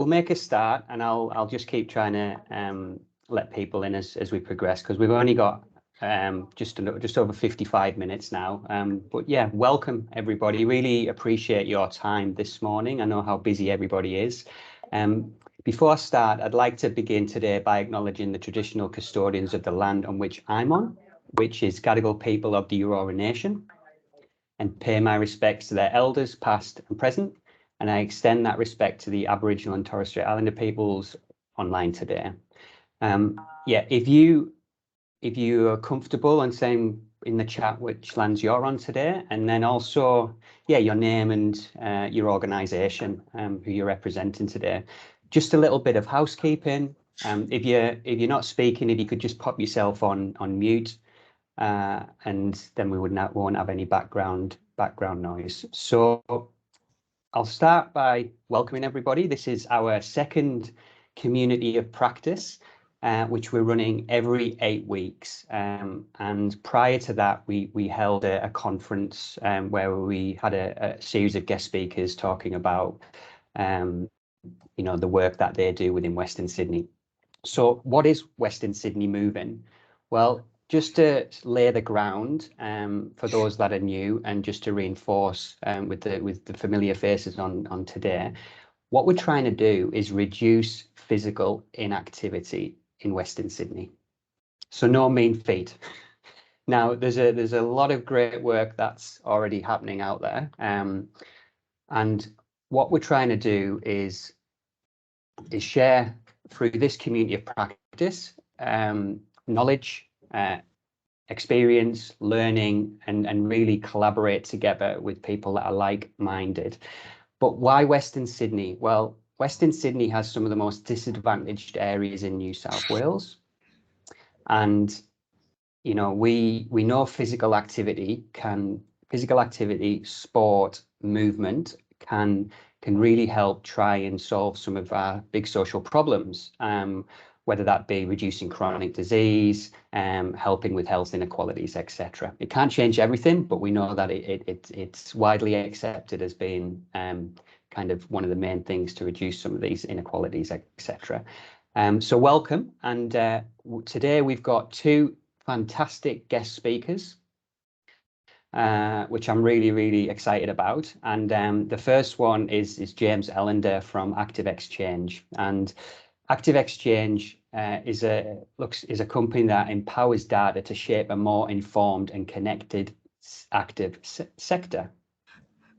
we'll make a start, and I'll just keep trying to let people in as we progress, because we've only got just over 55 minutes now. But yeah, welcome everybody. Really appreciate your time this morning. I know how busy everybody is. Before I start, I'd like to begin today by acknowledging the traditional custodians of the land on which I'm on, which is Gadigal people of the Eora Nation, and pay my respects to their elders, past and present. And I extend that respect to the Aboriginal and Torres Strait Islander peoples online today. Yeah, if you are comfortable and saying in the chat which lands you're on today, and then also, yeah, your name and your organisation, who you're representing today. Just a little bit of housekeeping. If you're not speaking, if you could just pop yourself on mute, and then we won't have any background noise. So I'll start by welcoming everybody. This is our second community of practice, which we're running every 8 weeks. And prior to that, we held a conference where we had a series of guest speakers talking about the work that they do within Western Sydney. So what is Western Sydney Moving? Well, just to lay the ground for those that are new, and just to reinforce with the familiar faces on today, what we're trying to do is reduce physical inactivity in Western Sydney. So no mean feat. Now there's a lot of great work that's already happening out there, and what we're trying to do is share through this community of practice knowledge, experience, learning, and really collaborate together with people that are like-minded. But why Western Sydney? Well, Western Sydney has some of the most disadvantaged areas in New South Wales, and we know physical activity, sport, movement can really help try and solve some of our big social problems, whether that be reducing chronic disease, helping with health inequalities, etc. It can't change everything, but we know that it's widely accepted as being kind of one of the main things to reduce some of these inequalities, etc. So welcome, and today we've got 2 fantastic guest speakers, which I'm really excited about. And the first one is James Ellender from Active Exchange. And Active Exchange is a company that empowers data to shape a more informed and connected active sector.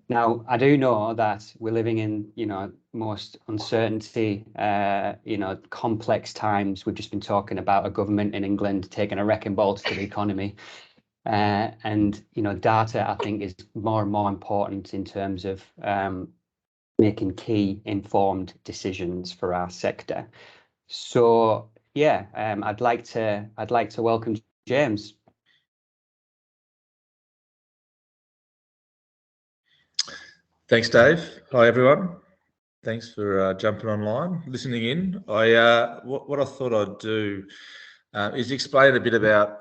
Now, I do know that we're living in, most uncertainty, complex times. We've just been talking about a government in England taking a wrecking ball to the economy. And data, I think, is more and more important in terms of making key informed decisions for our sector. So yeah, I'd like to welcome James. Thanks, Dave. Hi, everyone. Thanks for jumping online, listening in. What I thought I'd do is explain a bit about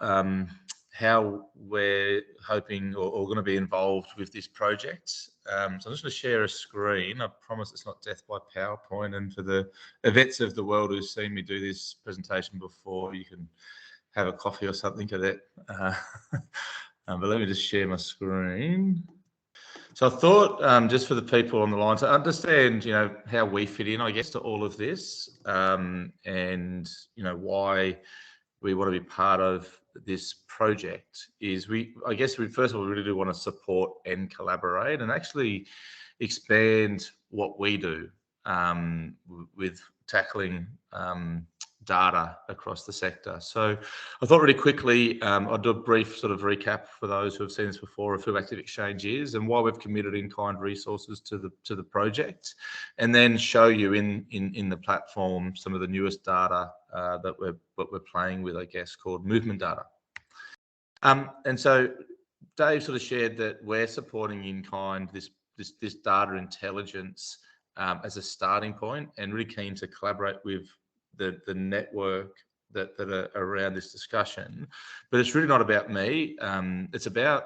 how we're hoping or going to be involved with this project. So I'm just going to share a screen. I promise it's not death by PowerPoint. And for the vets of the world who've seen me do this presentation before, you can have a coffee or something to that. But let me just share my screen. So I thought, just for the people on the line, to understand, how we fit in, I guess, to all of this, and why we want to be part of this project is I guess we first of all really do want to support and collaborate and actually expand what we do with tackling data across the sector. So I thought really quickly I'd do a brief sort of recap for those who have seen this before of who Active Exchange is and why we've committed in-kind resources to the project, and then show you in the platform some of the newest data that we're playing with, I guess, called movement data. And so Dave sort of shared that we're supporting in-kind this data intelligence as a starting point, and really keen to collaborate with the network that are around this discussion. But it's really not about me. It's about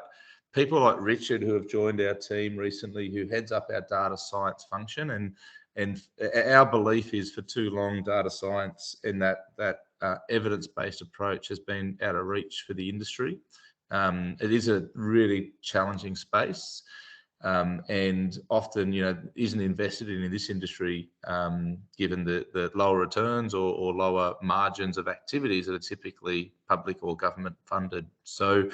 people like Richard, who have joined our team recently, who heads up our data science function, And our belief is for too long, data science and that evidence-based approach has been out of reach for the industry. It is a really challenging space. And often, isn't invested in this industry, given the lower returns or lower margins of activities that are typically public or government funded. So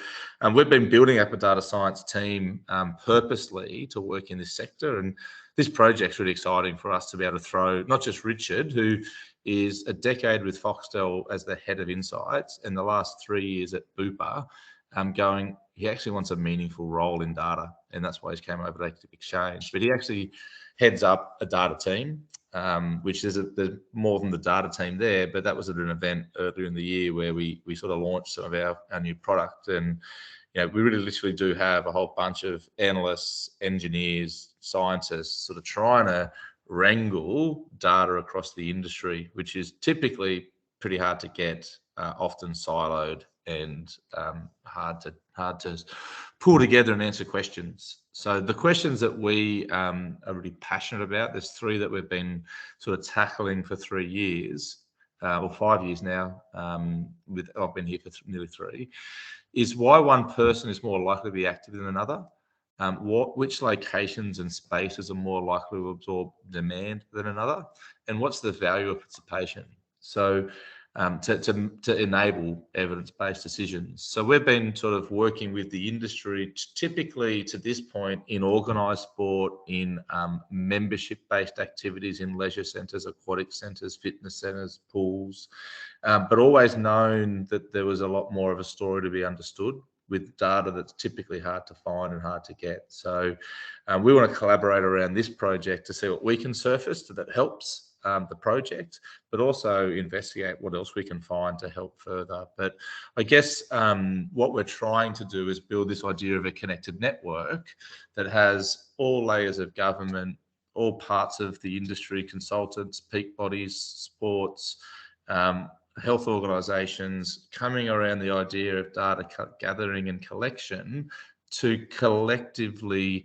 we've been building up a data science team purposely to work in this sector. And this project's really exciting for us to be able to throw not just Richard, who is a decade with Foxtel as the head of insights and the last 3 years at Bupa, he actually wants a meaningful role in data, and that's why he's came over to Active Exchange. But he actually heads up a data team, which there's more than the data team there, but that was at an event earlier in the year where we sort of launched some of our new product. And we really literally do have a whole bunch of analysts, engineers, scientists sort of trying to wrangle data across the industry, which is typically pretty hard to get, often siloed and hard to pull together and answer questions. So the questions that we are really passionate about, there's 3 that we've been sort of tackling for 3 years, or 5 years now, I've been here for nearly 3, is why one person is more likely to be active than another, which locations and spaces are more likely to absorb demand than another, and what's the value of participation. So to enable evidence-based decisions. So we've been sort of working with the industry, typically to this point in organised sport, in membership-based activities in leisure centres, aquatic centres, fitness centres, pools, but always known that there was a lot more of a story to be understood with data that's typically hard to find and hard to get. So we want to collaborate around this project to see what we can surface that helps the project, but also investigate what else we can find to help further. But I guess what we're trying to do is build this idea of a connected network that has all layers of government, all parts of the industry, consultants, peak bodies, sports, health organisations, coming around the idea of data gathering and collection to collectively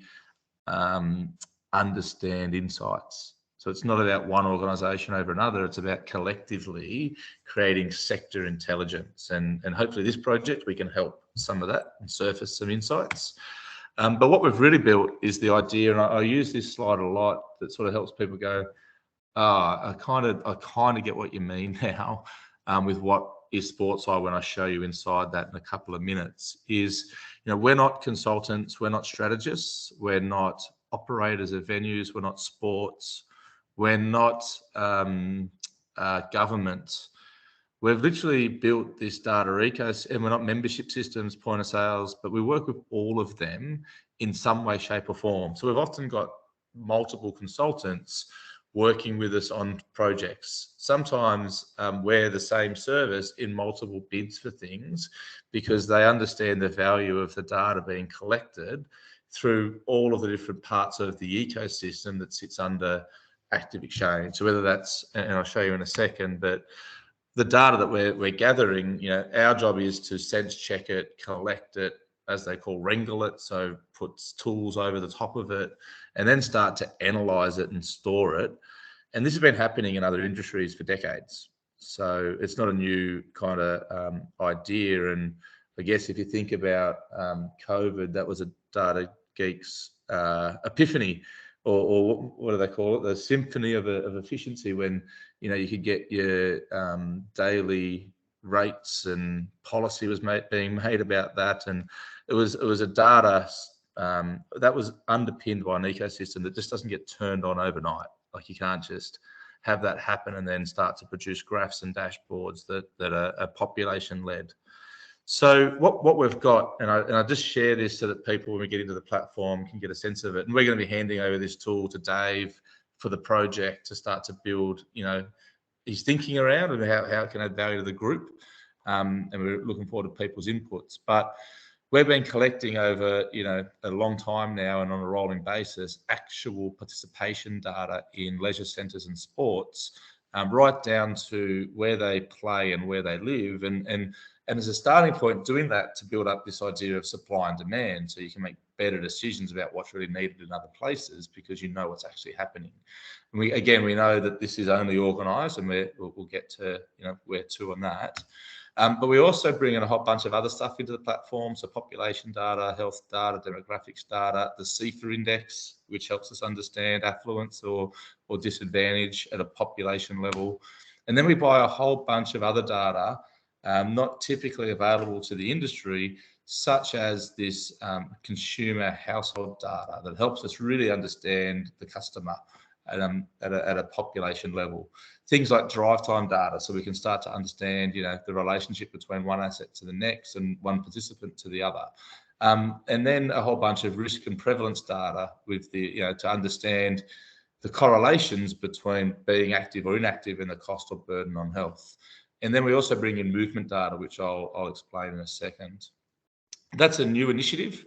understand insights. So it's not about one organisation over another, it's about collectively creating sector intelligence. And hopefully this project, we can help some of that and surface some insights. But what we've really built is the idea, and I use this slide a lot, that sort of helps people go, I kind of get what you mean now, with what is SportsEye when I show you inside that in a couple of minutes, is, we're not consultants, we're not strategists, we're not operators of venues, we're not sports, we're not government. We've literally built this data ecosystem, and we're not membership systems, point of sales, but we work with all of them in some way, shape or form. So we've often got multiple consultants working with us on projects. Sometimes we're the same service in multiple bids for things because they understand the value of the data being collected through all of the different parts of the ecosystem that sits under Active Exchange. So whether that's, and I'll show you in a second, but the data that we're gathering, our job is to sense check it, collect it, as they call wrangle it, so puts tools over the top of it, and then start to analyze it and store it. And this has been happening in other industries for decades. So it's not a new kind of idea. And I guess if you think about COVID, that was a data geek's epiphany, or what do they call it? The symphony of efficiency, when you could get your daily rates and policy was being made about that, and it was a data that was underpinned by an ecosystem that just doesn't get turned on overnight. Like, you can't just have that happen and then start to produce graphs and dashboards that are population led. So what we've got, and I just share this so that people, when we get into the platform, can get a sense of it. And we're going to be handing over this tool to Dave for the project to start to build, his thinking around and how it can add value to the group. And we're looking forward to people's inputs. But we've been collecting over, a long time now and on a rolling basis, actual participation data in leisure centres and sports, right down to where they play and where they live. And as a starting point, doing that to build up this idea of supply and demand, so you can make better decisions about what's really needed in other places because you know what's actually happening. And we know that this is only organised, and we'll get to where to on that. But we also bring in a whole bunch of other stuff into the platform, so population data, health data, demographics data, the CEFA index, which helps us understand affluence or disadvantage at a population level. And then we buy a whole bunch of other data, not typically available to the industry, such as this consumer household data that helps us really understand the customer at a population level. Things like drive time data, so we can start to understand, the relationship between one asset to the next and one participant to the other. And then a whole bunch of risk and prevalence data with to understand the correlations between being active or inactive and the cost or burden on health. And then we also bring in movement data, which I'll explain in a second. That's a new initiative.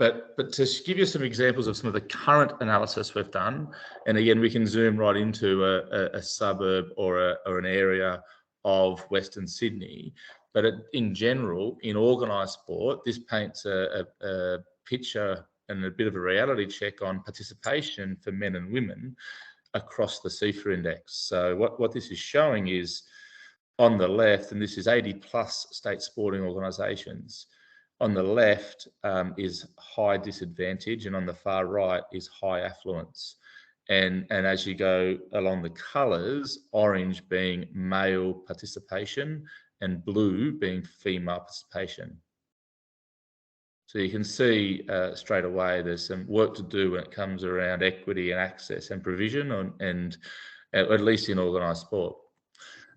But to give you some examples of some of the current analysis we've done, and again, we can zoom right into a suburb or an area of Western Sydney. But in general, in organised sport, this paints a picture and a bit of a reality check on participation for men and women across the CEFA index. So what this is showing is on the left, and this is 80 plus state sporting organisations. On the left is high disadvantage, and on the far right is high affluence. And as you go along the colours, orange being male participation and blue being female participation. So you can see straight away there's some work to do when it comes around equity and access and provision, and at least in organised sport.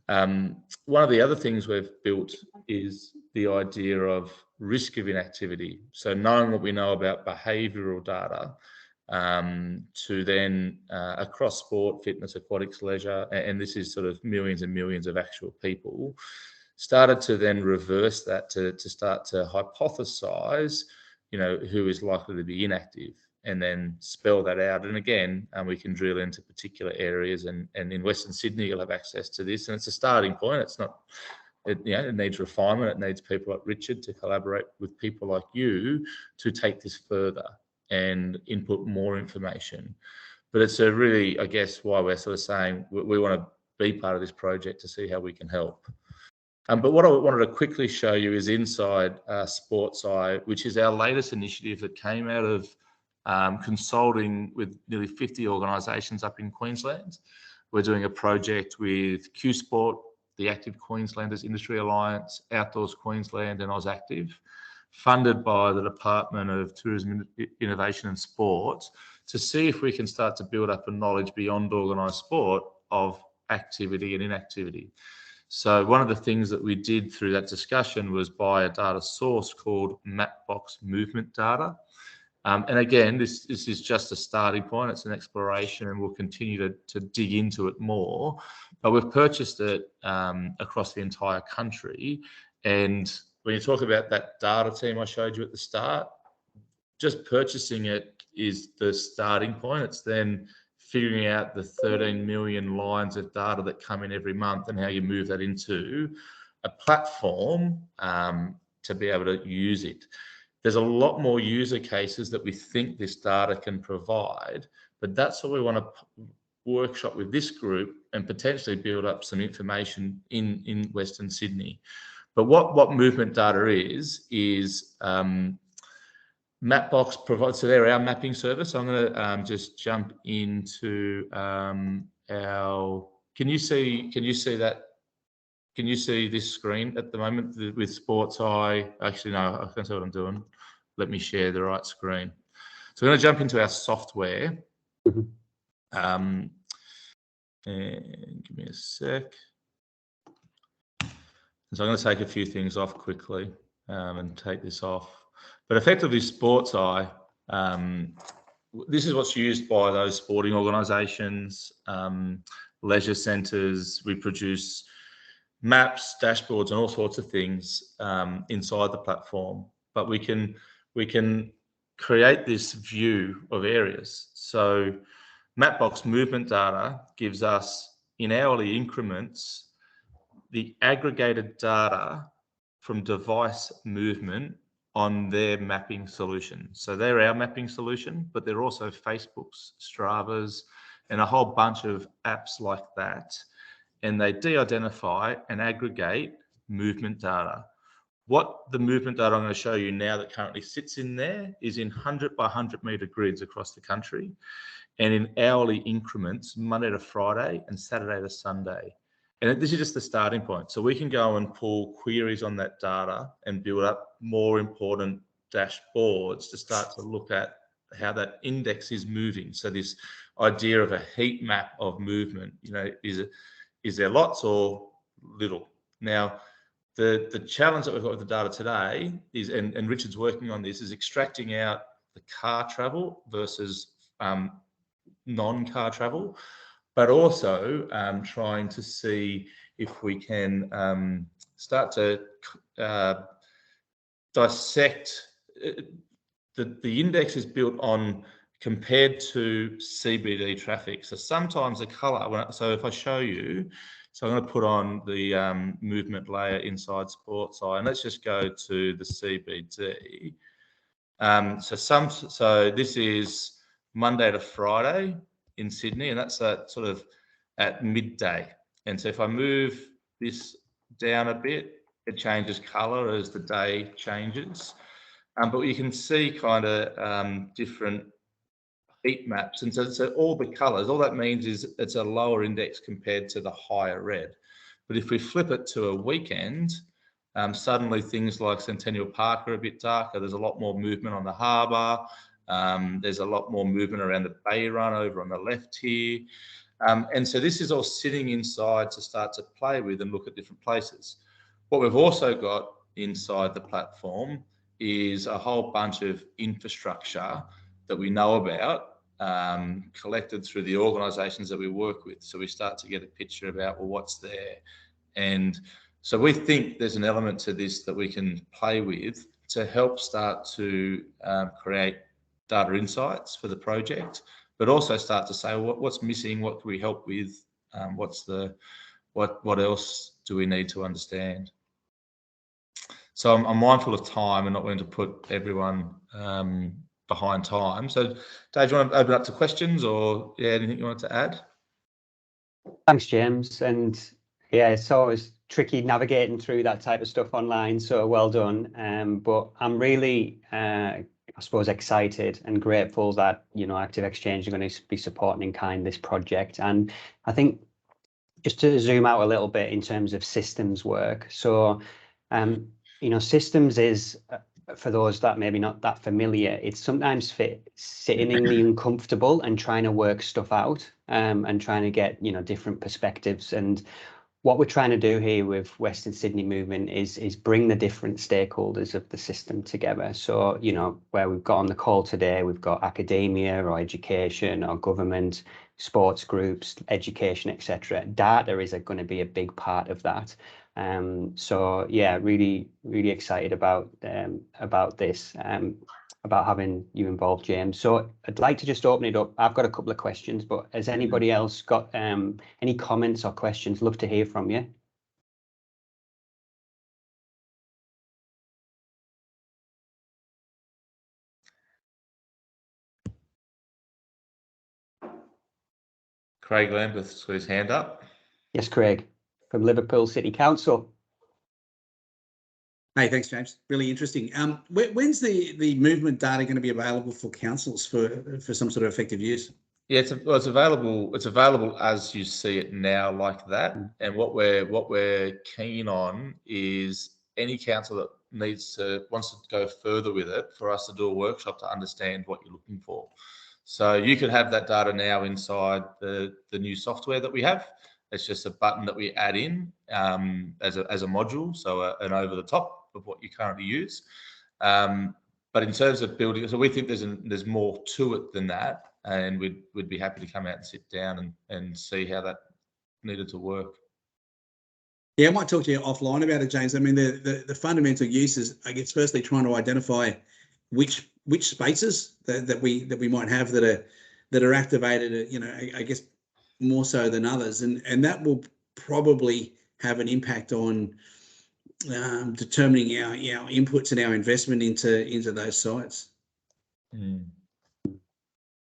One of the other things we've built is the idea of risk of inactivity. So knowing what we know about behavioural data to then across sport, fitness, aquatics, leisure, and this is sort of millions and millions of actual people, started to then reverse that to start to hypothesize, who is likely to be inactive, and then spell that out. And again, we can drill into particular areas, and in Western Sydney, you'll have access to this. And it's a starting point. It's not, it needs refinement. It needs people like Richard to collaborate with people like you to take this further and input more information. But it's a really, I guess, why we're sort of saying we want to be part of this project to see how we can help. But what I wanted to quickly show you is inside SportsEye, which is our latest initiative that came out of consulting with nearly 50 organisations up in Queensland. We're doing a project with Q Sport, the Active Queenslanders Industry Alliance, Outdoors Queensland and AusActive, funded by the Department of Tourism, Innovation and Sport, to see if we can start to build up a knowledge beyond organised sport of activity and inactivity. So one of the things that we did through that discussion was buy a data source called Mapbox Movement Data. And again, this is just a starting point. It's an exploration, and we'll continue to dig into it more. But we've purchased it across the entire country. And when you talk about that data team I showed you at the start, just purchasing it is the starting point. It's then figuring out the 13 million lines of data that come in every month and how you move that into a platform to be able to use it. There's a lot more user cases that we think this data can provide, but that's what we want to workshop with this group and potentially build up some information in Western Sydney. But what movement data is Mapbox provides, so they're our mapping service. I'm going to just jump into our, can you see that? Can you see this screen at the moment with SportsEye? Actually, no, I can't see what I'm doing. Let me share the right screen. So we're going to jump into our software. And give me a sec. So I'm going to take a few things off quickly and take this off. But effectively, SportsEye, this is what's used by those sporting organisations, leisure centres. We produce maps, dashboards, and all sorts of things inside the platform. But we can create this view of areas. So Mapbox movement data gives us, in hourly increments, the aggregated data from device movement on their mapping solution. So they're our mapping solution, but they're also Facebook's, Strava's, and a whole bunch of apps like that. And they de-identify and aggregate movement data. What the movement data I'm going to show you now that currently sits in there is in 100 by 100 metre grids across the country, and in hourly increments, Monday to Friday and Saturday to Sunday. And this is just the starting point. So we can go and pull queries on that data and build up more important dashboards to start to look at how that index is moving. So this idea of a heat map of movement, you know, is there lots or little? Now, the challenge that we've got with the data today is, and Richard's working on this, is extracting out the car travel versus non-car travel, but also trying to see if we can start to dissect. The index is built on compared to CBD traffic. So sometimes the colour, so if I show you, so I'm going to put on the movement layer inside Sports Eye, and let's just go to the CBD. So this is Monday to Friday in Sydney, and that's sort of at midday. And so if I move this down a bit, it changes colour as the day changes. But you can see kind of different heat maps. And so all the colours, all that means is it's a lower index compared to the higher red. But if we flip it to a weekend, suddenly things like Centennial Park are a bit darker. There's a lot more movement on the harbour. There's a lot more movement around the Bay Run over on the left here. And so this is all sitting inside to start to play with and look at different places. What we've also got inside the platform is a whole bunch of infrastructure that we know about, collected through the organisations that we work with. So we start to get a picture about, well, what's there? And so we think there's an element to this that we can play with to help start to create data insights for the project, but also start to say, well, what's missing? What can we help with? What else do we need to understand? So I'm mindful of time and not wanting to put everyone behind time. So Dave, do you want to open up to questions, or anything you want to add? Thanks, James. And yeah, it's always tricky navigating through that type of stuff online. So well done. But I'm really, I suppose, excited and grateful that, you know, Active Exchange are going to be supporting in kind this project. And I think just to zoom out a little bit in terms of systems work. So, you know, systems is, for those that maybe not that familiar, it's sometimes sittingly uncomfortable and trying to work stuff out, and trying to get, you know, different perspectives. And what we're trying to do here with Western Sydney Movement is bring the different stakeholders of the system together. So, you know, where we've got on the call today, we've got academia or education or government, sports groups, education, etc. Data is going to be a big part of that. So yeah, really excited about this, about having you involved, James. So I'd like to just open it up. I've got a couple of questions, but has anybody else got any comments or questions? Love to hear from you. Craig Lambeth's got his hand up. Yes, Craig, from Liverpool City Council. Hey, thanks, James. Really interesting. When's the movement data going to be available for councils for some sort of effective use? Yeah, it's available. It's available as you see it now, like that. And what we're keen on is any council that wants to go further with it, for us to do a workshop to understand what you're looking for. So you could have that data now inside the new software that we have. It's just a button that we add in as a module, so an over the top of what you currently use. But in terms of building, so we think there's more to it than that, and we'd be happy to come out and sit down and see how that needed to work. Yeah, I might talk to you offline about it, James. I mean, the fundamental use is, I guess, firstly trying to identify which spaces that we might have that are activated, you know, I guess more so than others, and that will probably have an impact on determining our inputs and our investment into those sites.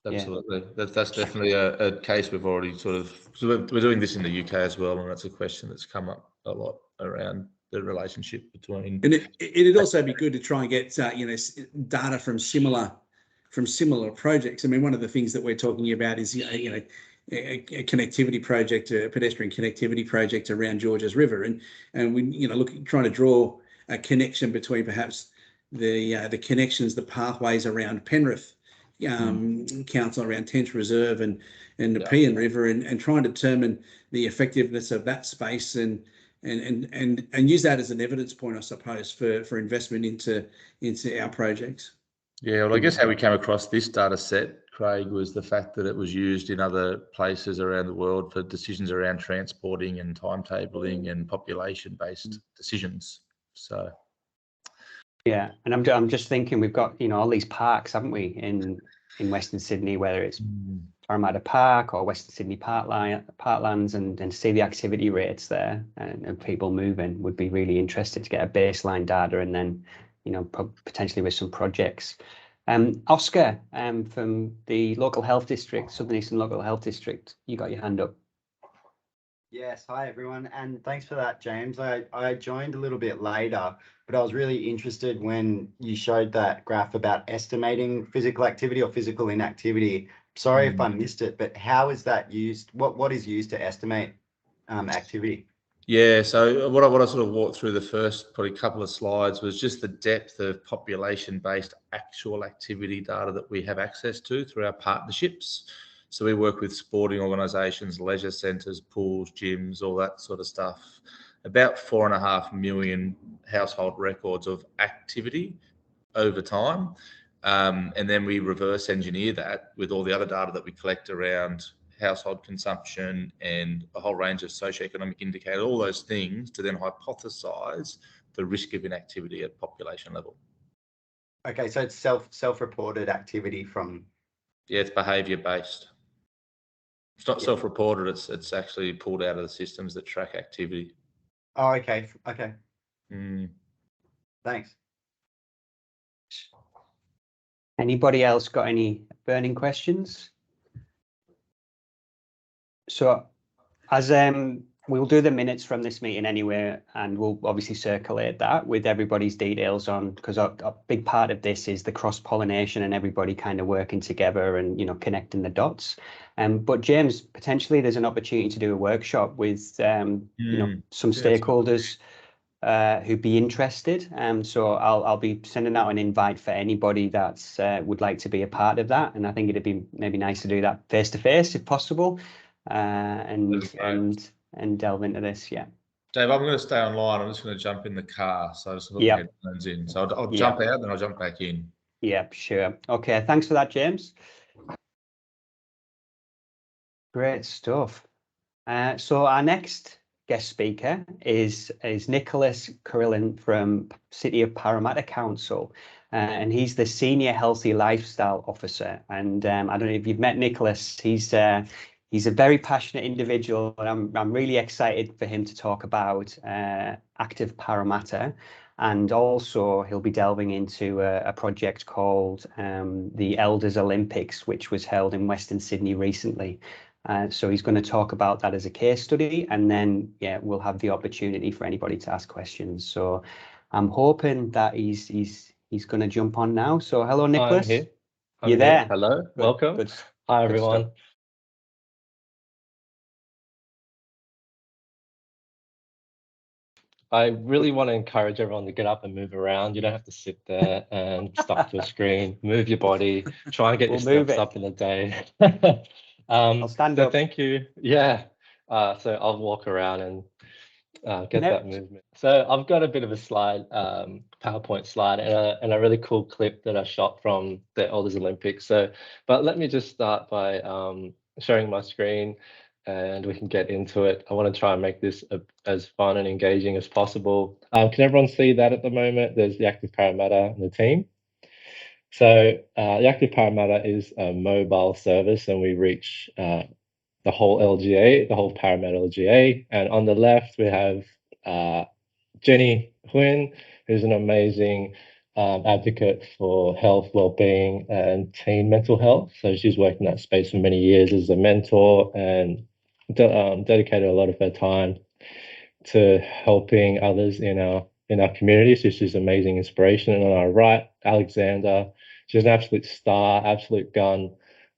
Absolutely. That's definitely a case we've already sort of, so we're doing this in the UK as well, and that's a question that's come up a lot around the relationship between. And it'd also be good to try and get data from similar projects. I mean, one of the things that we're talking about is a connectivity project, a pedestrian connectivity project around Georges River, and we trying to draw a connection between perhaps the connections, the pathways around Penrith Council, around Tench Reserve and the Pean River, and trying to determine the effectiveness of that space and use that as an evidence point, I suppose, for investment into our projects. Yeah, well, I guess how we came across this data set, Craig, was the fact that it was used in other places around the world for decisions around transporting and timetabling and population-based decisions. So, yeah, and I'm just thinking we've got all these parks, haven't we, in Western Sydney, whether it's Parramatta Park or Western Sydney Parklands, and see the activity rates there and people moving. Would be really interested to get a baseline data, and then potentially with some projects. Oscar from the local health district, Southern Eastern Local Health District, you got your hand up. Yes, hi everyone, and thanks for that, James. I joined a little bit later, but I was really interested when you showed that graph about estimating physical activity or physical inactivity. Sorry if I missed it, but how is that used? What is used to estimate activity? Yeah, so what I sort of walked through the first probably couple of slides was just the depth of population-based actual activity data that we have access to through our partnerships. So we work with sporting organisations, leisure centres, pools, gyms, all that sort of stuff. About 4.5 million household records of activity over time. And then we reverse engineer that with all the other data that we collect around household consumption and a whole range of socioeconomic indicators, all those things, to then hypothesize the risk of inactivity at population level. Okay, so it's self-reported activity from... Yeah, it's behaviour based. It's not self-reported, it's actually pulled out of the systems that track activity. Oh, okay. Thanks. Anybody else got any burning questions? So as we'll do the minutes from this meeting anyway, and we'll obviously circulate that with everybody's details on, because a big part of this is the cross-pollination and everybody kind of working together and connecting the dots. But James, potentially there's an opportunity to do a workshop with some stakeholders who'd be interested. So I'll be sending out an invite for anybody that's would like to be a part of that, and I think it'd be maybe nice to do that face to face if possible. And delve into this. Yeah, Dave, I'm going to stay online. I'm just going to jump in the car, so I just put my headphones in. So I'll jump out, then I'll jump back in. Yeah, sure. Okay, thanks for that, James. Great stuff. So our next guest speaker is Nicholas Carillon from City of Parramatta Council, and he's the Senior Healthy Lifestyle Officer. And I don't know if you've met Nicholas. He's a very passionate individual, and I'm really excited for him to talk about Active Parramatta, and also he'll be delving into a project called the Elders Olympics, which was held in Western Sydney recently. So he's going to talk about that as a case study, and then we'll have the opportunity for anybody to ask questions. So I'm hoping that he's going to jump on now. So hello, Nicholas. I'm here. You're there. Hello. Good, welcome. Good. Hi everyone. Stuff. I really want to encourage everyone to get up and move around. You don't have to sit there and stuck to a screen. Move your body. Try and get your steps up in a day. I'll stand up. Thank you. Yeah. So I'll walk around and get that movement. So I've got a bit of a slide, PowerPoint slide, and a really cool clip that I shot from the Elders Olympics. But let me just start by sharing my screen, and we can get into it. I want to try and make this as fun and engaging as possible. Can everyone see that at the moment? There's the Active Parramatta and the team. So the Active Parramatta is a mobile service, and we reach the whole LGA, the whole Parramatta LGA. And on the left, we have Jenny Huynh, who's an amazing advocate for health, well-being, and teen mental health. So she's worked in that space for many years as a mentor and dedicated a lot of her time to helping others in our community. So she's an amazing inspiration. And on our right, Alexander, she's an absolute star, absolute gun.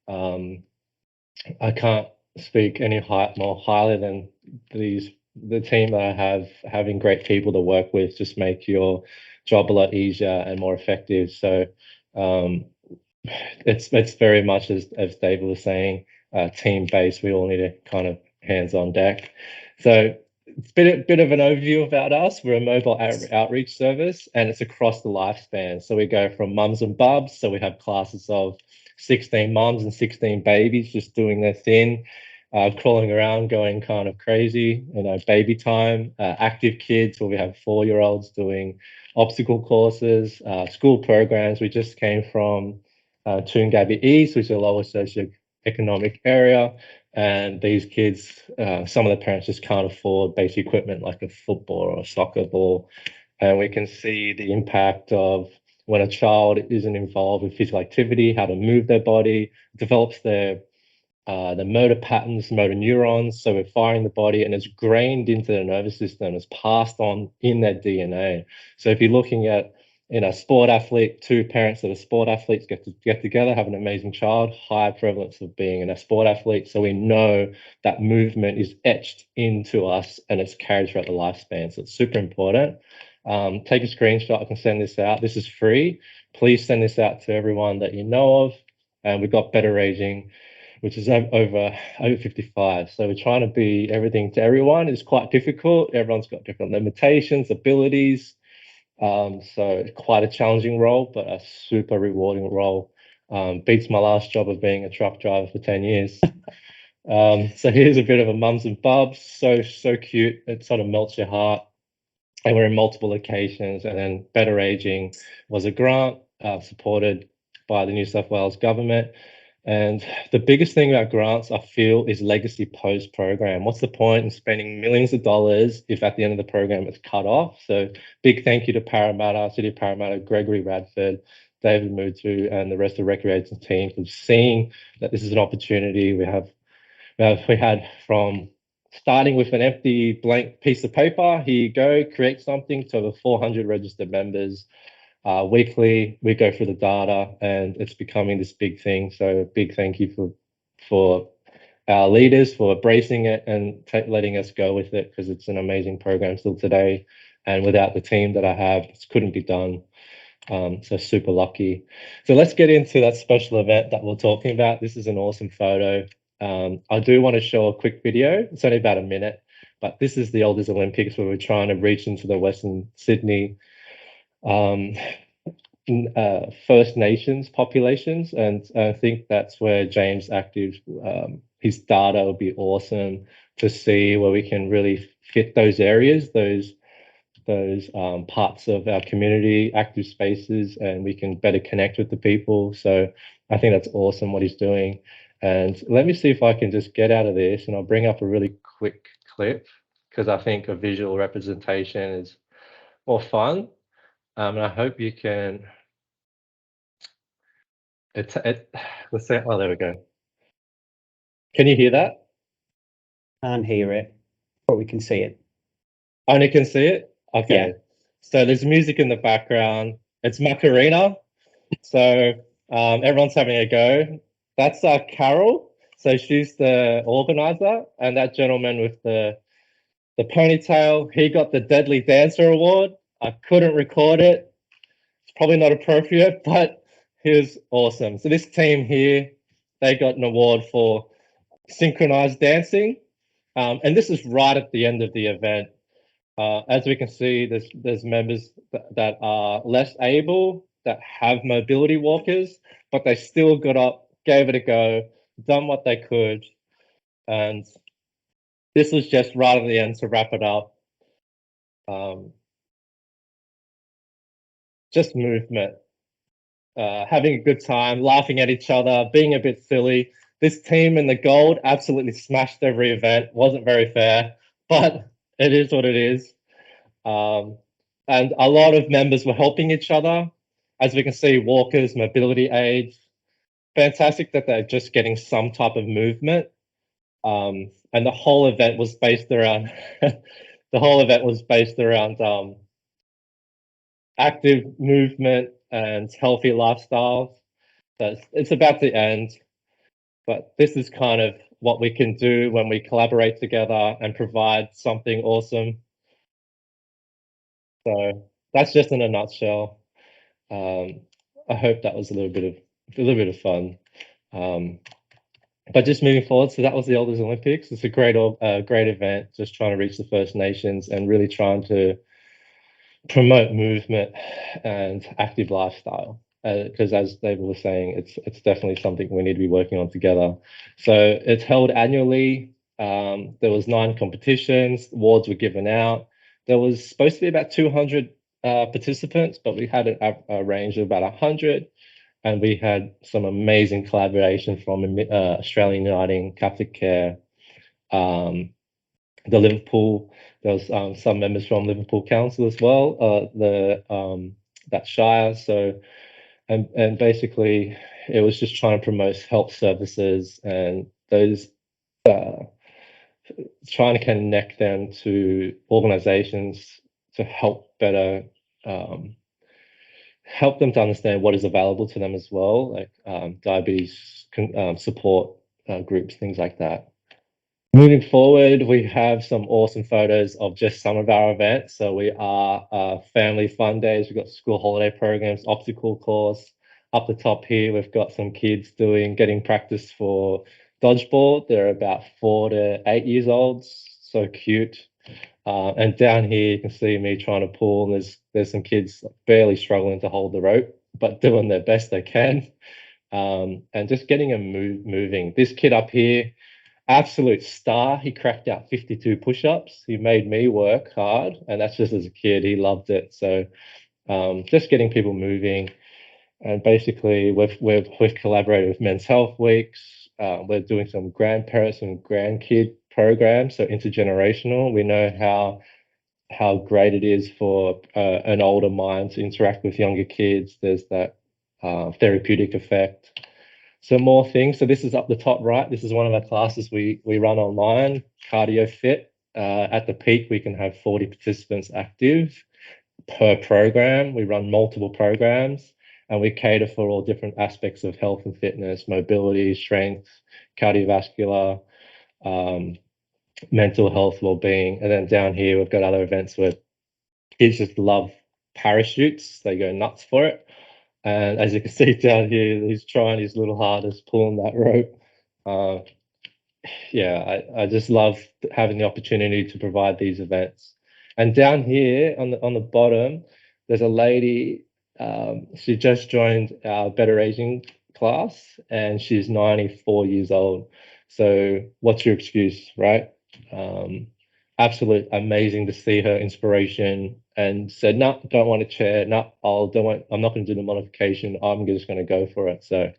I can't speak any more highly than the team that I have. Having great people to work with just make your job a lot easier and more effective. So it's very much as David was saying, team based. We all need a kind of hands on deck. So it's a bit of an overview about us. We're a mobile outreach service, and it's across the lifespan. So we go from mums and bubs. So we have classes of 16 mums and 16 babies just doing their thing, crawling around, going kind of crazy, baby time. Active kids, where we have 4-year-olds doing obstacle courses, school programs. We just came from Toongabbie East, which is a lower socioeconomic area. And these kids, some of the parents just can't afford basic equipment like a football or a soccer ball. And we can see the impact of when a child isn't involved with physical activity, how to move their body, develops the motor patterns, motor neurons. So we're firing the body, and it's grained into the nervous system. It's passed on in their DNA. So if you're looking at sport athlete, 2 parents that are sport athletes get together, have an amazing child, high prevalence of being a sport athlete. So we know that movement is etched into us and it's carried throughout the lifespan. So it's super important. Take a screenshot. I can send this out. This is free. Please send this out to everyone that you know of. And we've got Better Aging, which is over 55. So we're trying to be everything to everyone. It's quite difficult. Everyone's got different limitations, abilities. So it's quite a challenging role, but a super rewarding role. Beats my last job of being a truck driver for 10 years. So here's a bit of a mums and bubs. So cute. It sort of melts your heart. And we're in multiple locations. And then Better Aging was a grant supported by the New South Wales government. And the biggest thing about grants, I feel, is legacy post-program. What's the point in spending millions of dollars if at the end of the program it's cut off? So big thank you to Parramatta, City of Parramatta, Gregory Radford, David Mutu, and the rest of the recreation team for seeing that this is an opportunity. We had from starting with an empty blank piece of paper, here you go, create something, to over 400 registered members. Weekly, we go through the data, and it's becoming this big thing. So big thank you for our leaders for embracing it and letting us go with it, because it's an amazing program still today. And without the team that I have, this couldn't be done. So super lucky. So let's get into that special event that we're talking about. This is an awesome photo. I do want to show a quick video. It's only about a minute, but this is the Elders Olympics, where we're trying to reach into the Western Sydney First Nations populations, and I think that's where James Active, his data would be awesome to see where we can really fit those areas, those parts of our community, active spaces, and we can better connect with the people. So I think that's awesome what he's doing. And let me see if I can just get out of this, and I'll bring up a really quick clip, because I think a visual representation is more fun. And I hope you can. Let's say, oh, there we go. Can you hear that? Can't hear it, but we can see it. Only can see it? Okay. Yeah. So there's music in the background. It's Macarena. So everyone's having a go. That's Carol. So she's the organizer, and that gentleman with the ponytail, he got the Deadly Dancer Award. I couldn't record it. It's probably not appropriate, but he was awesome. So this team here, they got an award for synchronized dancing. And this is right at the end of the event. As we can see, there's members that are less able, that have mobility walkers, but they still got up, gave it a go, done what they could. And this was just right at the end to wrap it up. Just movement, having a good time, laughing at each other, being a bit silly. This team in the gold absolutely smashed every event. Wasn't very fair, but it is what it is. And a lot of members were helping each other. As we can see, walkers, mobility aids. Fantastic that they're just getting some type of movement. And the whole event was based around active movement and healthy lifestyles. So it's about to end, but this is kind of what we can do when we collaborate together and provide something awesome. So that's just in a nutshell. I hope that was a little bit of fun. But just moving forward, so that was the Elders Olympics. It's a great event, just trying to reach the First Nations and really trying to promote movement and active lifestyle. Because as David was saying, it's definitely something we need to be working on together. So it's held annually. There was 9 competitions. Awards were given out. There was supposed to be about 200 participants, but we had a range of about 100. And we had some amazing collaboration from Australian Uniting, Catholic Care, the Liverpool. There was some members from Liverpool Council as well. That Shire. So, and basically, it was just trying to promote health services and those, trying to connect them to organisations to help better. Help them to understand what is available to them as well, like diabetes support groups, things like that. Moving forward, we have some awesome photos of just some of our events. So we are family fun days. We've got school holiday programs, obstacle course. Up the top here, we've got some kids getting practice for dodgeball. They're about 4 to 8 years old. So cute. And down here, you can see me trying to pull, and there's some kids barely struggling to hold the rope, but doing their best they can. And just getting them moving. This kid up here, absolute star. He cracked out 52 push-ups. He made me work hard, and that's just as a kid. He loved it. So just getting people moving. And basically, we've collaborated with Men's Health Weeks. We're doing some grandparents and grandkid programs, so intergenerational. We know how great it is for an older mind to interact with younger kids. There's that therapeutic effect. So more things. So this is up the top right. This is one of our classes we run online, Cardio Fit. At the peak, we can have 40 participants active per program. We run multiple programs, and we cater for all different aspects of health and fitness, mobility, strength, cardiovascular, mental health, well-being. And then down here, we've got other events where kids just love parachutes. They go nuts for it. And as you can see down here, he's trying his little hardest pulling that rope. Yeah, I just love having the opportunity to provide these events. And down here on the bottom, there's a lady. She just joined our Better Aging class, and she's 94 years old. So what's your excuse, right? Absolute amazing to see her inspiration, and said, no, don't want a chair. No, I'm not going to do the modification. I'm just going to go for it. So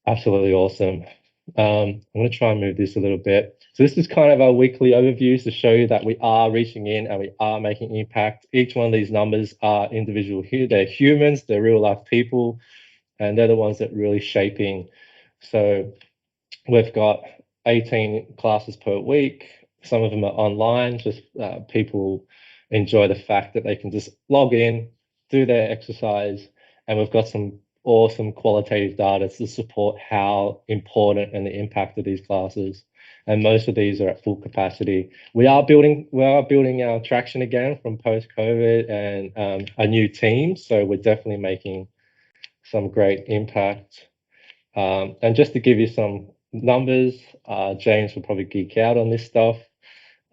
absolutely awesome. I'm going to try and move this a little bit. So this is kind of our weekly overviews to show you that we are reaching in and we are making impact. Each one of these numbers are individual here. They're humans, they're real life people, and they're the ones that really shaping. So we've got 18 classes per week. Some of them are online, just people enjoy the fact that they can just log in, do their exercise, and we've got some awesome qualitative data to support how important and the impact of these classes. And most of these are at full capacity. We are building our traction again from post-COVID and a new team. So we're definitely making some great impact. And just to give you some numbers, James will probably geek out on this stuff.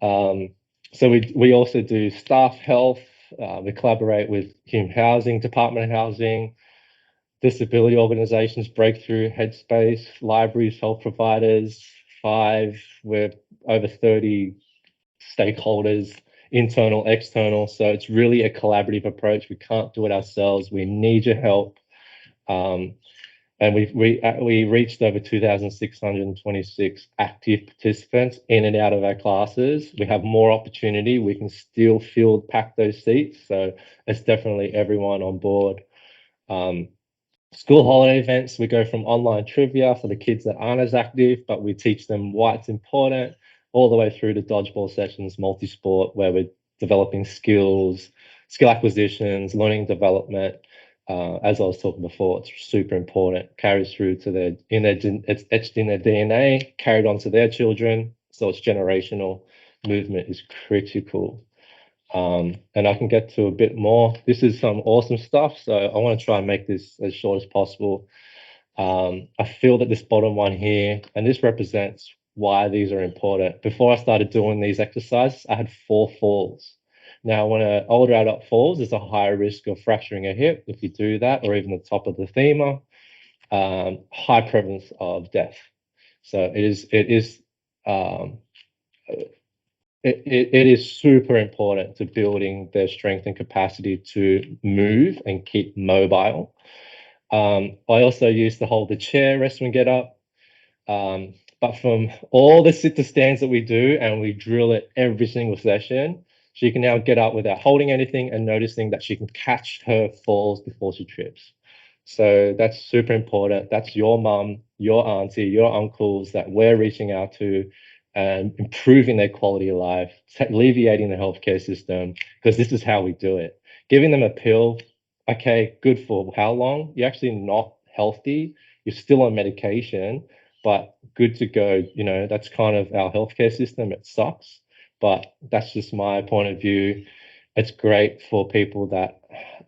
So we also do staff health. We collaborate with Hume Housing, Department of Housing, disability organisations, Breakthrough, Headspace, libraries, health providers, 5. We're over 30 stakeholders, internal, external. So it's really a collaborative approach. We can't do it ourselves. We need your help. And we reached over 2,626 active participants in and out of our classes. We have more opportunity. We can still pack those seats. So it's definitely everyone on board. School holiday events, we go from online trivia for the kids that aren't as active, but we teach them why it's important, all the way through to dodgeball sessions, multi-sport, where we're developing skills, skill acquisitions, learning development. As I was talking before, it's super important. Carries through to it's etched in their DNA, carried on to their children. So it's generational. Movement is critical. And I can get to a bit more. This is some awesome stuff, so I want to try and make this as short as possible. I feel that this bottom one here, and this represents why these are important. Before I started doing these exercises, I had 4 falls. Now, when an older adult falls, there's a higher risk of fracturing a hip if you do that, or even the top of the femur. High prevalence of death. So it is super important to building their strength and capacity to move and keep mobile. I also used to hold the chair, rest and get up. But from all the sit to stands that we do, and we drill it every single session, she can now get up without holding anything and noticing that she can catch her falls before she trips. So that's super important. That's your mum, your auntie, your uncles that we're reaching out to and improving their quality of life, alleviating the healthcare system, because this is how we do it. Giving them a pill, okay, good for how long? You're actually not healthy. You're still on medication, but good to go. You know, that's kind of our healthcare system. It sucks, but that's just my point of view. It's great for people that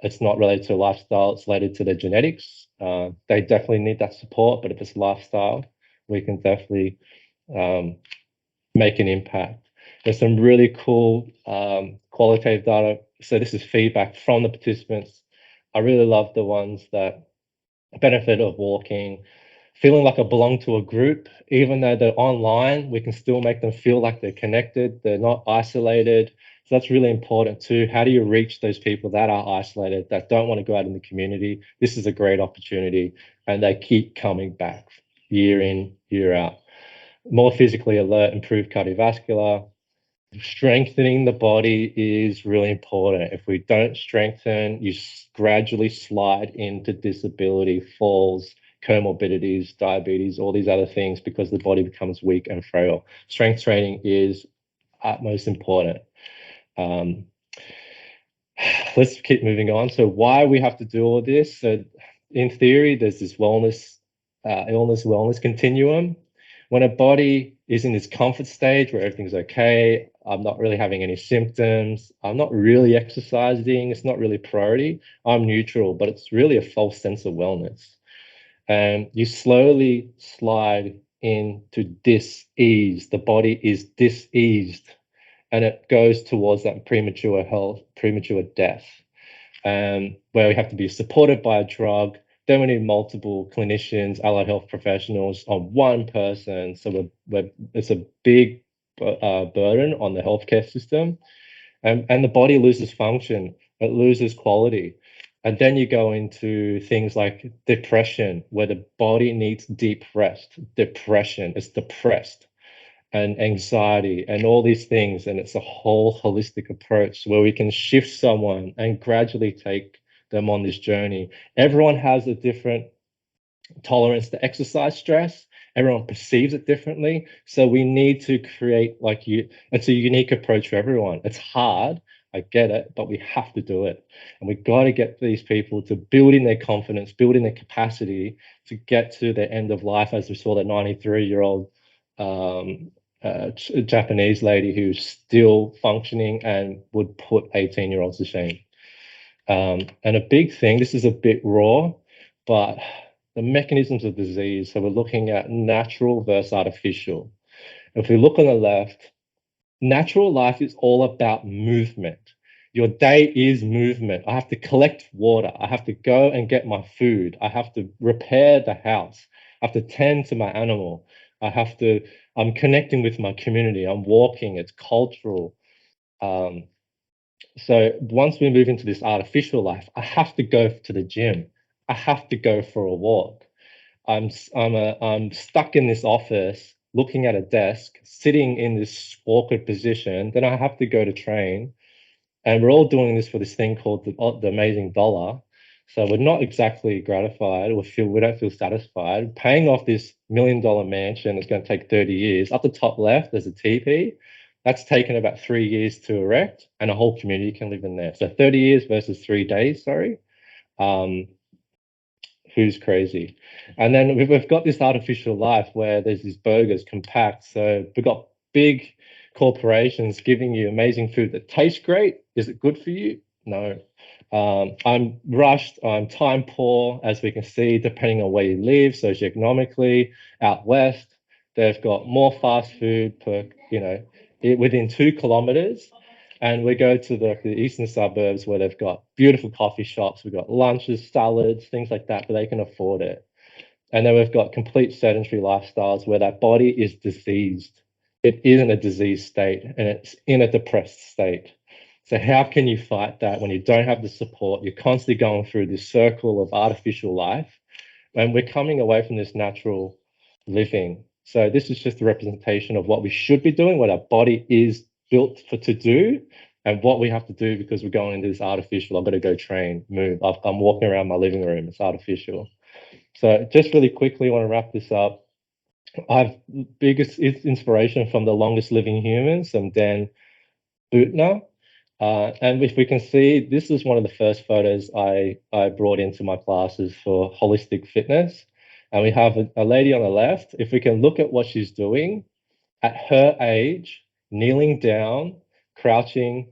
it's not related to lifestyle, it's related to their genetics. They definitely need that support, but if it's lifestyle, we can definitely make an impact. There's some really cool qualitative data. So this is feedback from the participants. I really love the ones that benefit of walking, feeling like I belong to a group. Even though they're online, we can still make them feel like they're connected, they're not isolated. So that's really important too. How do you reach those people that are isolated, that don't want to go out in the community? This is a great opportunity, and they keep coming back year in, year out. More physically alert, improved cardiovascular. Strengthening the body is really important. If we don't strengthen, you gradually slide into disability, falls, comorbidities, diabetes, all these other things, because the body becomes weak and frail. Strength training is utmost important. Let's keep moving on. So why we have to do all this? So in theory, there's this illness wellness continuum. When a body is in this comfort stage where everything's okay, I'm not really having any symptoms, I'm not really exercising, it's not really a priority, I'm neutral, but it's really a false sense of wellness. And you slowly slide into dis-ease. The body is dis-eased, and it goes towards that premature health, premature death, where we have to be supported by a drug. Then we need multiple clinicians, allied health professionals on one person. So it's a big burden on the healthcare system, and the body loses function, it loses quality. And then you go into things like depression, where the body needs deep rest. Depression is depressed, and anxiety and all these things. And it's a whole holistic approach where we can shift someone and gradually take them on this journey. Everyone has a different tolerance to exercise stress. Everyone perceives it differently. So we need to create it's a unique approach for everyone. It's hard, I get it, but we have to do it. And we've got to get these people to build in their confidence, build in their capacity to get to their end of life, as we saw that 93-year-old Japanese lady who's still functioning and would put 18-year-olds to shame. And a big thing, this is a bit raw, but the mechanisms of disease. So we're looking at natural versus artificial. If we look on the left, natural life is all about movement. Your day is movement. I have to collect water. I have to go and get my food. I have to repair the house. I have to tend to my animal. I'm connecting with my community. I'm walking. It's cultural. So once we move into this artificial life, I have to go to the gym. I have to go for a walk. I'm stuck in this office looking at a desk, sitting in this awkward position. Then I have to go to train, and we're all doing this for this thing called the amazing dollar. So we're not exactly gratified, or we don't feel satisfied. Paying off this $1 million mansion is going to take 30 years. Up the top left, there's a teepee. That's taken about 3 years to erect, and a whole community can live in there. So 30 years versus 3 days, sorry. Who's crazy? And then we've got this artificial life where there's these burgers compact. So we've got big corporations giving you amazing food that tastes great. Is it good for you? No. I'm rushed. I'm time poor, as we can see, depending on where you live, socioeconomically. Out west, they've got more fast food per, within 2 kilometers. And we go to the eastern suburbs where they've got beautiful coffee shops. We've got lunches, salads, things like that, but they can afford it. And then we've got complete sedentary lifestyles where that body is diseased. It is in a diseased state and it's in a depressed state. So how can you fight that when you don't have the support? You're constantly going through this circle of artificial life, and we're coming away from this natural living. So this is just a representation of what we should be doing, what our body is built to do, and what we have to do because we're going into this artificial. I've got to go train, move. I'm walking around my living room. It's artificial. So just really quickly, I want to wrap this up. I've biggest inspiration from the longest living humans, Dan Buettner. And if we can see, this is one of the first photos I brought into my classes for holistic fitness. And we have a lady on the left. If we can look at what she's doing at her age, kneeling down, crouching,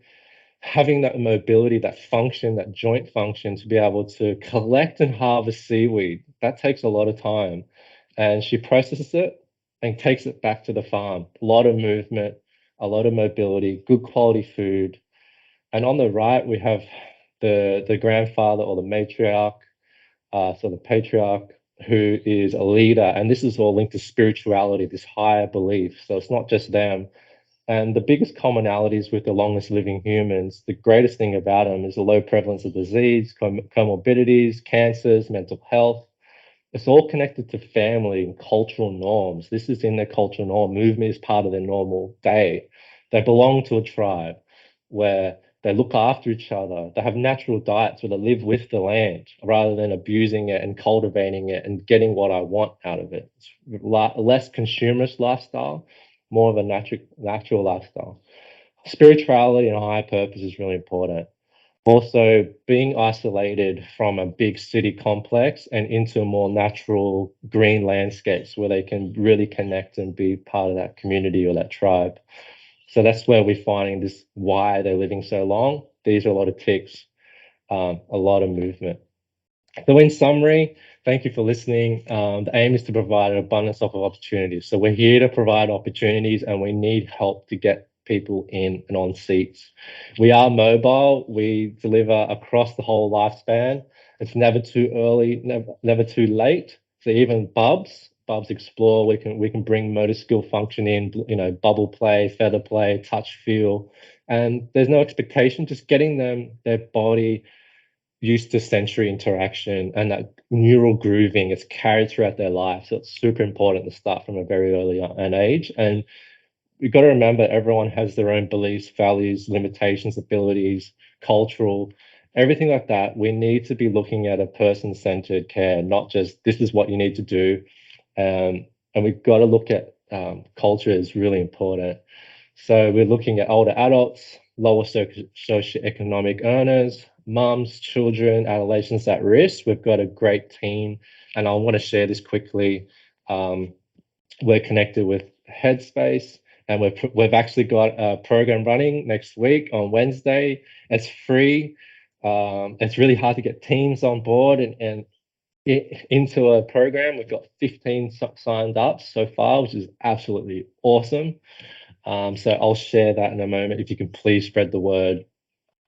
having that mobility, that function, that joint function to be able to collect and harvest seaweed, that takes a lot of time. And she processes it and takes it back to the farm. A lot of movement, a lot of mobility, good quality food. And on the right, we have the grandfather or the matriarch, so the patriarch, who is a leader. And this is all linked to spirituality, this higher belief. So it's not just them. And the biggest commonalities with the longest living humans, the greatest thing about them is the low prevalence of disease, comorbidities, cancers, mental health. It's all connected to family and cultural norms. This is in their cultural norm. Movement is part of their normal day. They belong to a tribe where they look after each other. They have natural diets where they live with the land rather than abusing it and cultivating it and getting what I want out of it. It's less consumerist lifestyle, more of a natural lifestyle. Spirituality and higher purpose is really important. Also, being isolated from a big city complex and into a more natural green landscapes where they can really connect and be part of that community or that tribe. So that's where we're finding this, why they're living so long. These are a lot of ticks, a lot of movement. So in summary, thank you for listening. The aim is to provide an abundance of opportunities. So we're here to provide opportunities and we need help to get people in and on seats. We are mobile. We deliver across the whole lifespan. It's never too early, never too late. So even Bubs Explore, we can bring motor skill function in, bubble play, feather play, touch, feel. And there's no expectation, just getting them, their body, used to sensory interaction and that neural grooving is carried throughout their life. So it's super important to start from a very early an age. And you've got to remember everyone has their own beliefs, values, limitations, abilities, cultural, everything like that. We need to be looking at a person-centered care, not just this is what you need to do. And we've got to look at culture is really important. So we're looking at older adults, lower socioeconomic earners, mums, children, adolescents at risk. We've got a great team, and I want to share this quickly. We're connected with Headspace, and we've actually got a program running next week on Wednesday. It's free. It's really hard to get teams on board and into a program. We've got 15 signed up so far, which is absolutely awesome. So I'll share that in a moment. If you can please spread the word,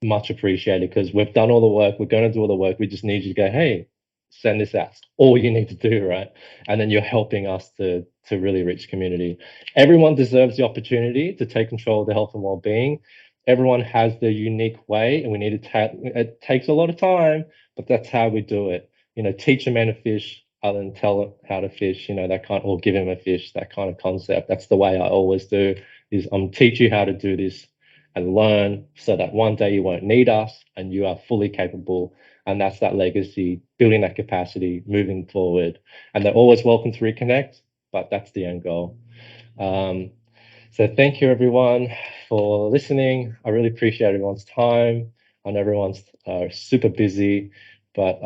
much appreciated, because we've done all the work. We're going to do all the work. We just need you to go, hey, send this out. All you need to do, right? And then you're helping us to really reach community. Everyone deserves the opportunity to take control of their health and well-being. Everyone has their unique way, and we need to it takes a lot of time, but that's how we do it. Teach a man to fish, other than tell them how to fish, they can't, or give him a fish, that kind of concept. That's the way I always do, is I'm teach you how to do this and learn so that one day you won't need us and you are fully capable. And that's that legacy, building that capacity, moving forward. And they're always welcome to reconnect, but that's the end goal. So thank you everyone for listening. I really appreciate everyone's time. I know everyone's super busy, but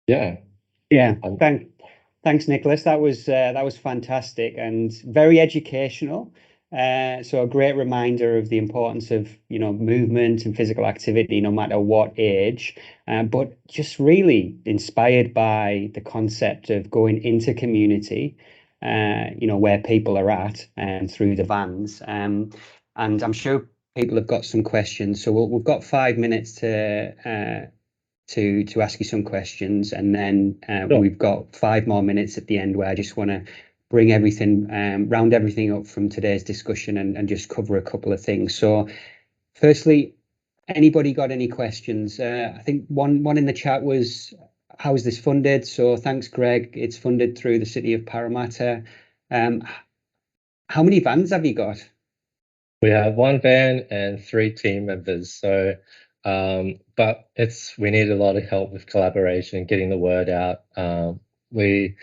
yeah. Thanks, Nicholas. That was fantastic and very educational. So a great reminder of the importance of movement and physical activity, no matter what age. But just really inspired by the concept of going into community, where people are at, and through the vans. And I'm sure people have got some questions. So we've got 5 minutes to ask you some questions, and then Sure. We've got 5 more minutes at the end where I just want to bring everything, round everything up from today's discussion and just cover a couple of things. So firstly, anybody got any questions? I think one in the chat was, how is this funded? So thanks, Greg. It's funded through the City of Parramatta. How many vans have you got? We have 1 van and 3 team members. So, but we need a lot of help with collaboration, getting the word out. We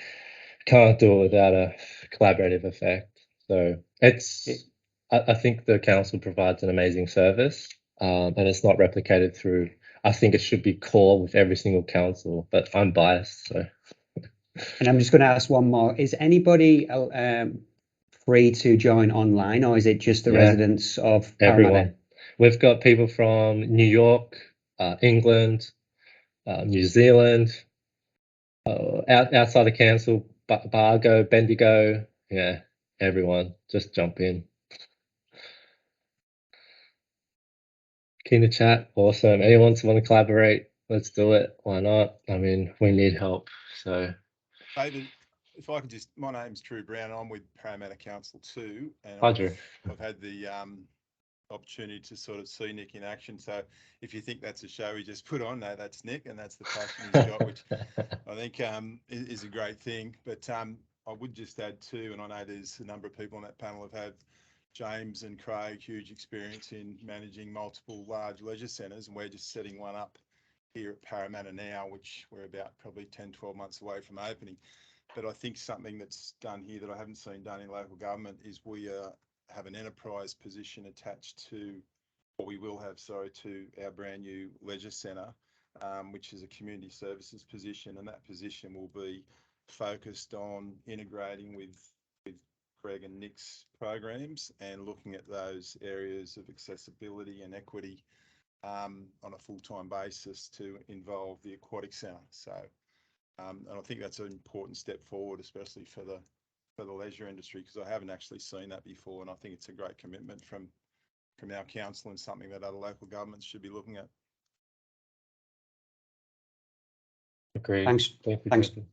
can't do it without a collaborative effect. So I think the council provides an amazing service, and it's not replicated through. I think it should be core with every single council, but I'm biased, so. And I'm just going to ask one more. Is anybody free to join online, or is it just the residents of Parramatta? Everyone. We've got people from New York, England, New Zealand, outside the council, Bargo, Bendigo, everyone. Just jump in. Keen to chat? Awesome. Anyone want to collaborate? Let's do it. Why not? I mean, we need help. So, David, if I could just, my name's Drew Brown. I'm with Parramatta Council too, and hi, Drew. I've had the opportunity to sort of see Nick in action. So if you think that's a show he just put on, no, that's Nick, and that's the passion he's got, which I think is a great thing. But I would just add too, and I know there's a number of people on that panel have had, James and Craig, huge experience in managing multiple large leisure centres, and we're just setting one up here at Parramatta now, which we're about probably 10, 12 months away from opening. But I think something that's done here that I haven't seen done in local government is we have an enterprise position attached to, or we will have, sorry, to our brand new leisure centre, which is a community services position, and that position will be focused on integrating with Greg and Nick's programs and looking at those areas of accessibility and equity on a full-time basis to involve the aquatic centre. So, and I think that's an important step forward, especially for the leisure industry, because I haven't actually seen that before, and I think it's a great commitment from our council and something that other local governments should be looking at. Agreed.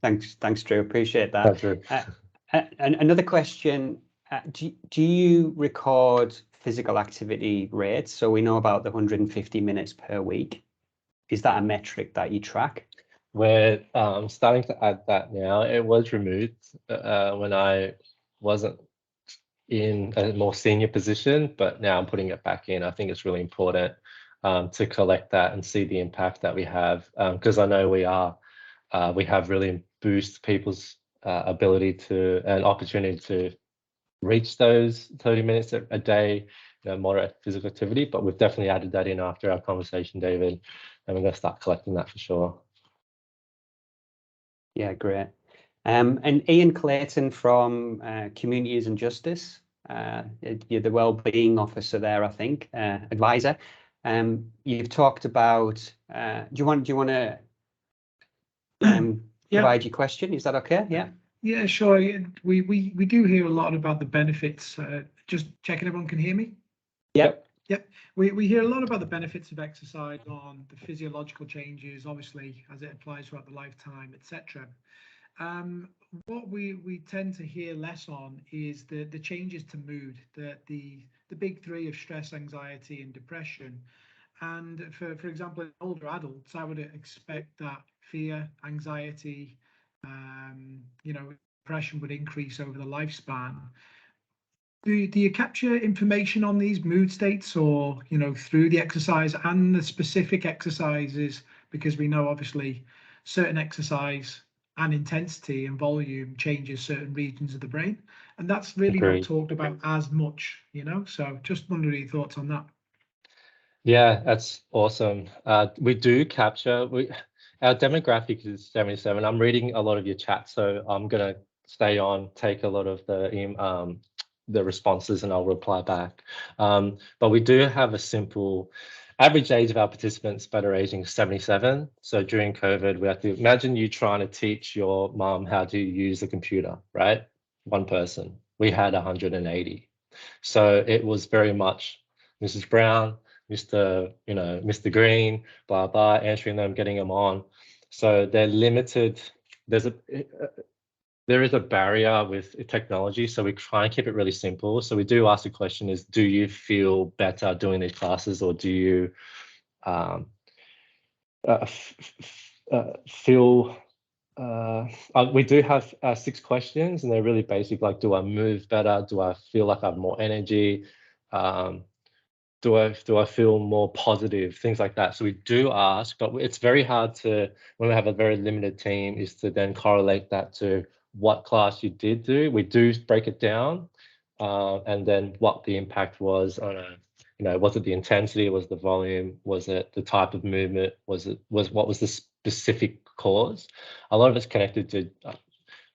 Thanks, Drew. Appreciate that. Drew. And another question: do you record physical activity rates? So we know about the 150 minutes per week. Is that a metric that you track? We're starting to add that now. It was removed when I wasn't in a more senior position, but now I'm putting it back in. I think it's really important to collect that and see the impact that we have, because I know we have really boosted people's ability to and opportunity to reach those 30 minutes a day, moderate physical activity. But we've definitely added that in after our conversation, David, and we're going to start collecting that for sure. Yeah, great. And Ian Clayton from Communities and Justice, you're the Wellbeing Officer there, I think, advisor. You've talked about. Do you want to provide your question? Is that okay? Yeah. Yeah, sure. We do hear a lot about the benefits. Just checking everyone can hear me. Yep. Yep. We hear a lot about the benefits of exercise on the physiological changes, obviously, as it applies throughout the lifetime, etc. What we tend to hear less on is the changes to mood, the big three of stress, anxiety, and depression. And for example, in older adults, I would expect that fear, anxiety, depression would increase over the lifespan. Do you capture information on these mood states, or through the exercise and the specific exercises? Because we know obviously certain exercise and intensity and volume changes certain regions of the brain, and that's really not talked about as much. So just wondering your thoughts on that. Yeah, that's awesome. We do capture. Our demographic is 77. I'm reading a lot of your chat, so I'm gonna stay on, take a lot of the responses, and I'll reply back. But we do have a simple average age of our participants better aging 77. So during COVID, we have to imagine you trying to teach your mom how to use a computer, right? One person. We had 180. So it was very much Mrs. Brown, Mr. Green, blah, blah, answering them, getting them on. So they're limited. There is a barrier with technology, so we try and keep it really simple. So we do ask the question is, do you feel better doing these classes, or do you feel we do have 6 questions, and they're really basic, like, do I move better? Do I feel like I have more energy? Do I feel more positive? Things like that. So we do ask, but it's very hard to, when we have a very limited team, is to then correlate that to what class you did do. We do break it down, and then what the impact was on was it the intensity? Was the volume? Was it the type of movement? What was the specific cause? A lot of it's connected to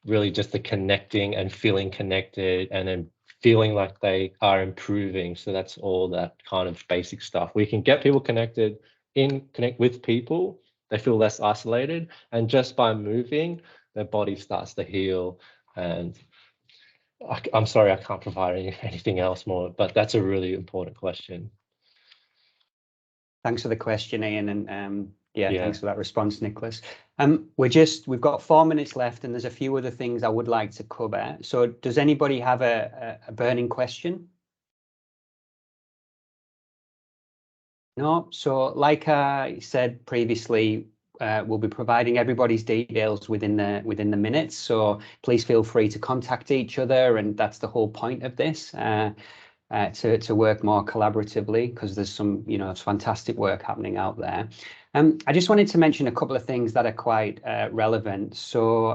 really just the connecting and feeling connected, and then feeling like they are improving. So that's all that kind of basic stuff. We can get people connect with people. They feel less isolated, and just by moving, their body starts to heal. And I'm sorry, I can't provide anything else more, but that's a really important question. Thanks for the question, Ian, and thanks for that response, Nicholas. We've got 4 minutes left, and there's a few other things I would like to cover. So does anybody have a burning question? No? So like I said previously, we'll be providing everybody's details within the minutes. So please feel free to contact each other, and that's the whole point of this. To work more collaboratively, because there's some fantastic work happening out there. I just wanted to mention a couple of things that are quite relevant. So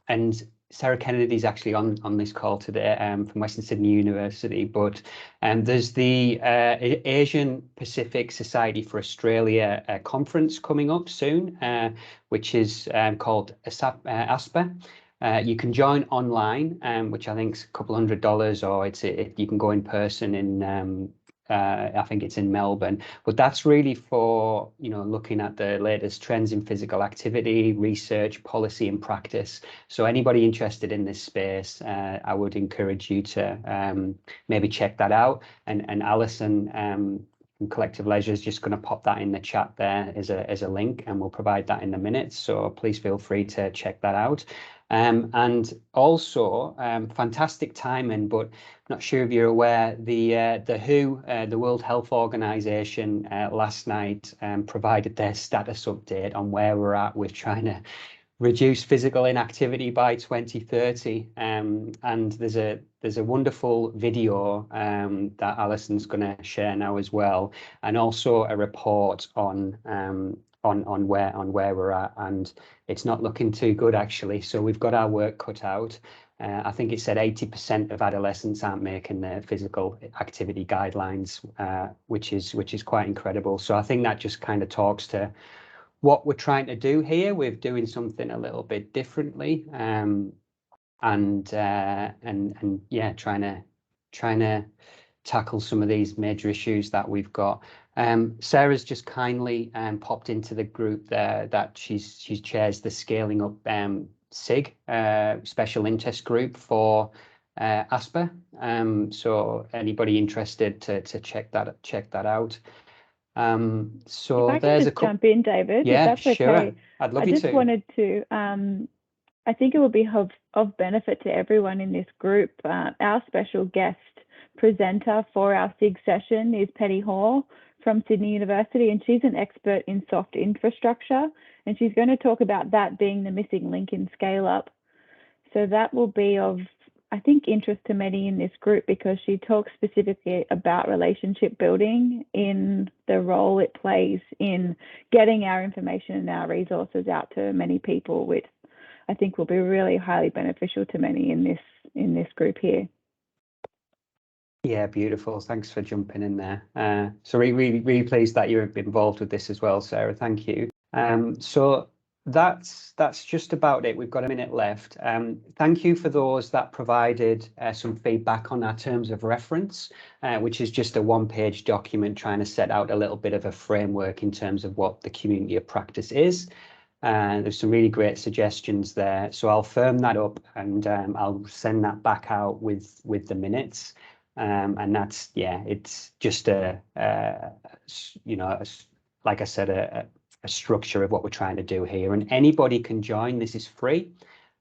and Sarah Kennedy's actually on this call today from Western Sydney University, but there's the Asian Pacific Society for Australia conference coming up soon, which is called ASPA. You can join online, which I think is a couple $100, or you can go in person in I think it's in Melbourne. But that's really for looking at the latest trends in physical activity, research, policy, and practice. So anybody interested in this space, I would encourage you to maybe check that out. And Alison from Collective Leisure is just going to pop that in the chat there as a link, and we'll provide that in the minutes. So please feel free to check that out. And also fantastic timing, but not sure if you're aware, the WHO, the World Health Organization, last night provided their status update on where we're at with trying to reduce physical inactivity by 2030. And there's a wonderful video that Alison's going to share now as well, and also a report on where we're at, and it's not looking too good actually. So we've got our work cut out. I think it said 80% of adolescents aren't making their physical activity guidelines, which is quite incredible. So I think that just kind of talks to what we're trying to do here. We're doing something a little bit differently, and yeah, trying to tackle some of these major issues that we've got. Sarah's just kindly popped into the group there that she chairs the Scaling Up SIG special interest group for ASPA. So anybody interested to check that out. So if I there's can just jump in, David. Yeah, if that's sure. Okay. I'd love I you just to. wanted to. I think it will be of benefit to everyone in this group. Our special guest presenter for our SIG session is Penny Hall from Sydney University, and she's an expert in soft infrastructure, and she's going to talk about that being the missing link in Scale Up. So that will be of, I think, interest to many in this group, because she talks specifically about relationship building in the role it plays in getting our information and our resources out to many people, which I think will be really highly beneficial to many in this group here. Yeah, beautiful. Thanks for jumping in there. So really pleased that you're involved with this as well, Sarah. Thank you. So that's just about it. We've got a minute left. Thank you for those that provided some feedback on our terms of reference, which is just a one-page document trying to set out a little bit of a framework in terms of what the community of practice is. There's some really great suggestions there. So I'll firm that up, and I'll send that back out with the minutes. And that's, yeah, it's just like I said, a structure of what we're trying to do here. And anybody can join. This is free.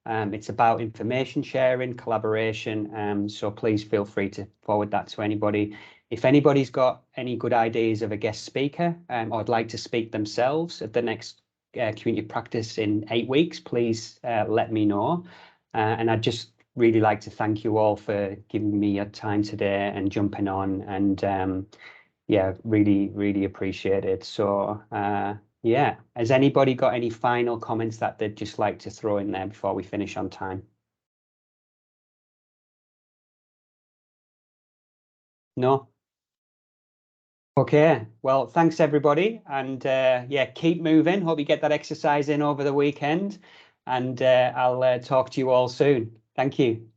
It's about information sharing, collaboration. So please feel free to forward that to anybody. If anybody's got any good ideas of a guest speaker, or would like to speak themselves at the next community practice in 8 weeks, please let me know. And I'd just really like to thank you all for giving me your time today and jumping on, and yeah, really appreciate it. So yeah, has anybody got any final comments that they'd just like to throw in there before we finish on time? No? Okay, well, thanks everybody, and yeah, keep moving. Hope you get that exercise in over the weekend, and I'll talk to you all soon. Thank you.